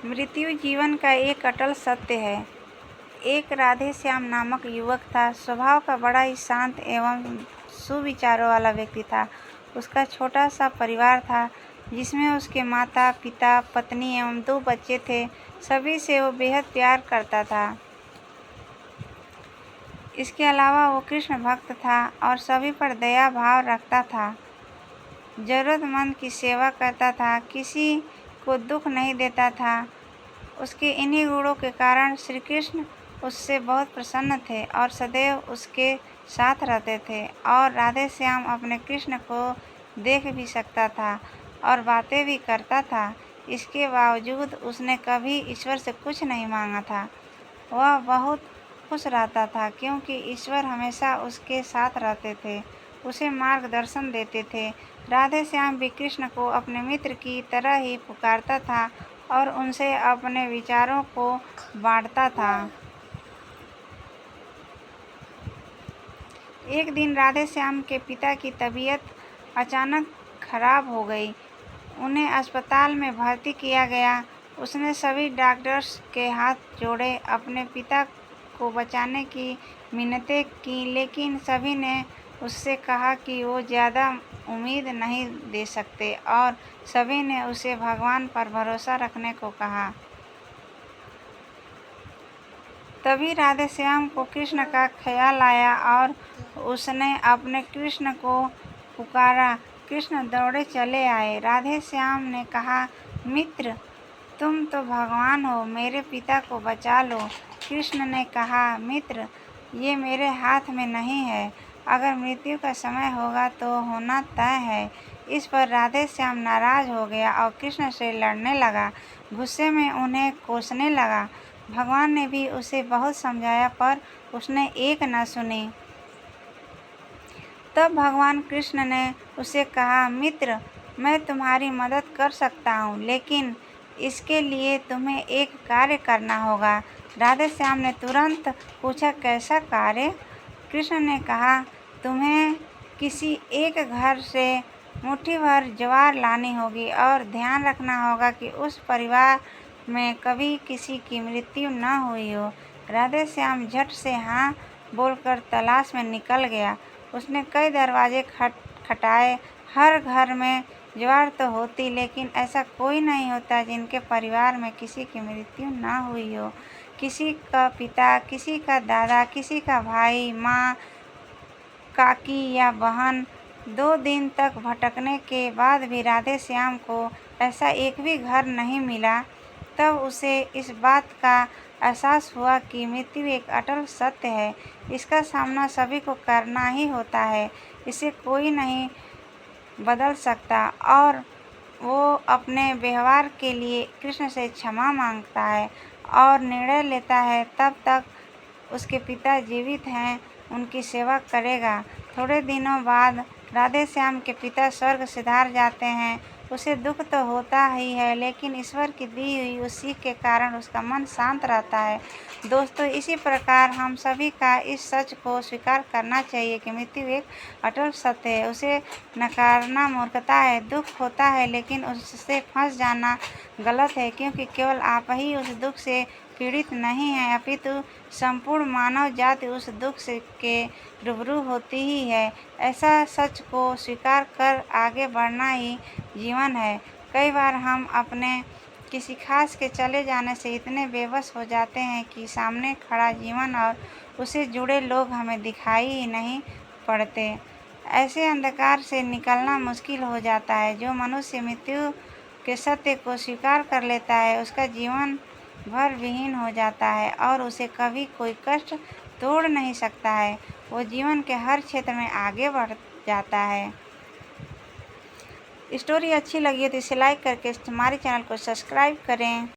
मृत्यु जीवन का एक अटल सत्य है। एक राधे श्याम नामक युवक था। स्वभाव का बड़ा ही शांत एवं सुविचारों वाला व्यक्ति था। उसका छोटा सा परिवार था जिसमें उसके माता पिता, पत्नी एवं 2 बच्चे थे। सभी से वो बेहद प्यार करता था। इसके अलावा वो कृष्ण भक्त था और सभी पर दया भाव रखता था। जरूरतमंद की सेवा करता था, किसी को दुख नहीं देता था। उसके इन्हीं गुणों के कारण श्री कृष्ण उससे बहुत प्रसन्न थे और सदैव उसके साथ रहते थे। और राधे श्याम अपने कृष्ण को देख भी सकता था और बातें भी करता था। इसके बावजूद उसने कभी ईश्वर से कुछ नहीं मांगा था। वह बहुत खुश रहता था क्योंकि ईश्वर हमेशा उसके साथ रहते थे, उसे मार्गदर्शन देते थे। राधे श्याम भी कृष्ण को अपने मित्र की तरह ही पुकारता था और उनसे अपने विचारों को बांटता था। एक दिन राधे श्याम के पिता की तबीयत अचानक खराब हो गई। उन्हें अस्पताल में भर्ती किया गया। उसने सभी डॉक्टर्स के हाथ जोड़े, अपने पिता को बचाने की मिन्नतें की, लेकिन सभी ने उससे कहा कि वो ज़्यादा उम्मीद नहीं दे सकते और सभी ने उसे भगवान पर भरोसा रखने को कहा। तभी राधे श्याम को कृष्ण का ख्याल आया और उसने अपने कृष्ण को पुकारा। कृष्ण दौड़े चले आए। राधे श्याम ने कहा, मित्र, तुम तो भगवान हो, मेरे पिता को बचा लो। कृष्ण ने कहा, मित्र, ये मेरे हाथ में नहीं है। अगर मृत्यु का समय होगा तो होना तय है। इस पर राधे श्याम नाराज हो गया और कृष्ण से लड़ने लगा। गुस्से में उन्हें कोसने लगा। भगवान ने भी उसे बहुत समझाया पर उसने एक न सुनी। तब भगवान कृष्ण ने उसे कहा, मित्र, मैं तुम्हारी मदद कर सकता हूँ, लेकिन इसके लिए तुम्हें एक कार्य करना होगा। राधे श्याम ने तुरंत पूछा, कैसा कार्य? कृष्ण ने कहा, तुम्हें किसी एक घर से मुट्ठी भर ज्वार लानी होगी और ध्यान रखना होगा कि उस परिवार में कभी किसी की मृत्यु न हुई हो। राधे श्याम झट से हाँ बोलकर तलाश में निकल गया। उसने कई दरवाजे खटखटाए। हर घर में ज्वार तो होती, लेकिन ऐसा कोई नहीं होता जिनके परिवार में किसी की मृत्यु न हुई हो। किसी का पिता, किसी का दादा, किसी का भाई, माँ, काकी या बहन। 2 दिन तक भटकने के बाद भी राधे श्याम को ऐसा एक भी घर नहीं मिला। तब उसे इस बात का एहसास हुआ कि मृत्यु एक अटल सत्य है। इसका सामना सभी को करना ही होता है। इसे कोई नहीं बदल सकता। और वो अपने व्यवहार के लिए कृष्ण से क्षमा मांगता है और निर्णय लेता है तब तक उसके पिता जीवित हैं, उनकी सेवा करेगा। थोड़े दिनों बाद राधे श्याम के पिता स्वर्ग सिधार जाते हैं। उसे दुख तो होता ही है, लेकिन ईश्वर की दी हुई उस सीख के कारण उसका मन शांत रहता है। दोस्तों, इसी प्रकार हम सभी का इस सच को स्वीकार करना चाहिए कि मृत्यु एक अटल सत्य है। उसे नकारना मूर्खता है। दुख होता है, लेकिन उससे फंस जाना गलत है, क्योंकि केवल आप ही उस दुख से पीड़ित नहीं हैं, अपितु संपूर्ण मानव जाति उस दुख से के रूबरू होती ही है। ऐसा सच को स्वीकार कर आगे बढ़ना ही जीवन है। कई बार हम अपने किसी खास के चले जाने से इतने बेबस हो जाते हैं कि सामने खड़ा जीवन और उससे जुड़े लोग हमें दिखाई ही नहीं पड़ते। ऐसे अंधकार से निकलना मुश्किल हो जाता है। जो मनुष्य मृत्यु के सत्य को स्वीकार कर लेता है, उसका जीवन भर विहीन हो जाता है और उसे कभी कोई कष्ट तोड़ नहीं सकता है। वो जीवन के हर क्षेत्र में आगे बढ़ जाता है। स्टोरी अच्छी लगी है तो इसे लाइक करके हमारे चैनल को सब्सक्राइब करें।